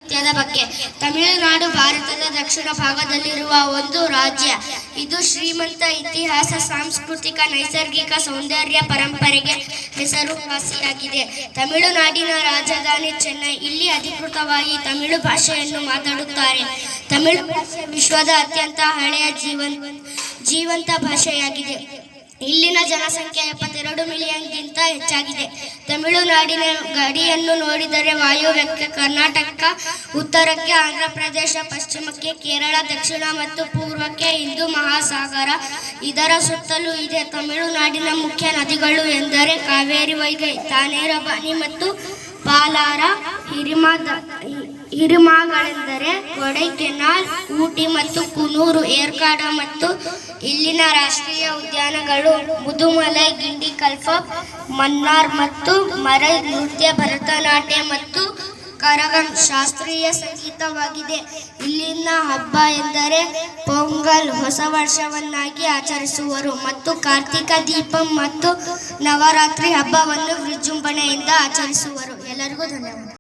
ನೃತ್ಯದ ಬಗ್ಗೆ. ತಮಿಳುನಾಡು ಭಾರತದ ದಕ್ಷಿಣ ಭಾಗದಲ್ಲಿರುವ ಒಂದು ರಾಜ್ಯ. ಇದು ಶ್ರೀಮಂತ ಇತಿಹಾಸ, ಸಾಂಸ್ಕೃತಿಕ, ನೈಸರ್ಗಿಕ ಸೌಂದರ್ಯ, ಪರಂಪರೆಗೆ ಹೆಸರುವಾಸಿಯಾಗಿದೆ. ತಮಿಳುನಾಡಿನ ರಾಜಧಾನಿ ಚೆನ್ನೈ. ಇಲ್ಲಿ ಅಧಿಕೃತವಾಗಿ ತಮಿಳು ಭಾಷೆಯನ್ನು ಮಾತನಾಡುತ್ತಾರೆ. ತಮಿಳು ಭಾಷೆ ವಿಶ್ವದ ಅತ್ಯಂತ ಹಳೆಯ ಜೀವಂತ ಭಾಷೆಯಾಗಿದೆ. ಇಲ್ಲಿನ ಜನಸಂಖ್ಯೆ 72 ಮಿಲಿಯನ್ಗಿಂತ ಹೆಚ್ಚಾಗಿದೆ. ತಮಿಳುನಾಡಿನ ಗಡಿಯನ್ನು ನೋಡಿದರೆ ವಾಯುವ್ಯಕ್ಕೆ ಕರ್ನಾಟಕ, ಉತ್ತರಕ್ಕೆ ಆಂಧ್ರಪ್ರದೇಶ, ಪಶ್ಚಿಮಕ್ಕೆ ಕೇರಳ, ದಕ್ಷಿಣ ಮತ್ತು ಪೂರ್ವಕ್ಕೆ ಹಿಂದೂ ಮಹಾಸಾಗರ ಇದರ ಸುತ್ತಲೂ ಇದೆ. ತಮಿಳುನಾಡಿನ ಮುಖ್ಯ ನದಿಗಳು ಎಂದರೆ ಕಾವೇರಿ, ವೈಗೈ, ತಾನೇರಬಾನಿ ಮತ್ತು ಪಾಲಾರ. ಹಿರಿಮಾಗಳೆಂದರೆ ಕೊಡೈಕೆನಾಲ್, ಊಟಿ ಮತ್ತು ಕುನೂರು, ಏರ್ಕಾಡು ಮತ್ತು ಇಲ್ಲಿನ ರಾಷ್ಟ್ರೀಯ ಉದ್ಯಾನಗಳು ಮುದುಮಲೈ, ಗಿಂಡಿಕಲ್ಫ, ಮನ್ನಾರ್ ಮತ್ತು ಮರೈ. ನೃತ್ಯ ಭರತನಾಟ್ಯ ಮತ್ತು ಕರಗಂ ಶಾಸ್ತ್ರೀಯ ಸಂಗೀತವಾಗಿದೆ. ಇಲ್ಲಿನ ಹಬ್ಬ ಎಂದರೆ ಪೊಂಗಲ್, ಹೊಸ ವರ್ಷವನ್ನಾಗಿ ಆಚರಿಸುವರು ಮತ್ತು ಕಾರ್ತಿಕ ದೀಪಂ ಮತ್ತು ನವರಾತ್ರಿ ಹಬ್ಬವನ್ನು ವಿಜೃಂಭಣೆಯಿಂದ ಆಚರಿಸುವರು. ಎಲ್ಲರಿಗೂ ಧನ್ಯವಾದ.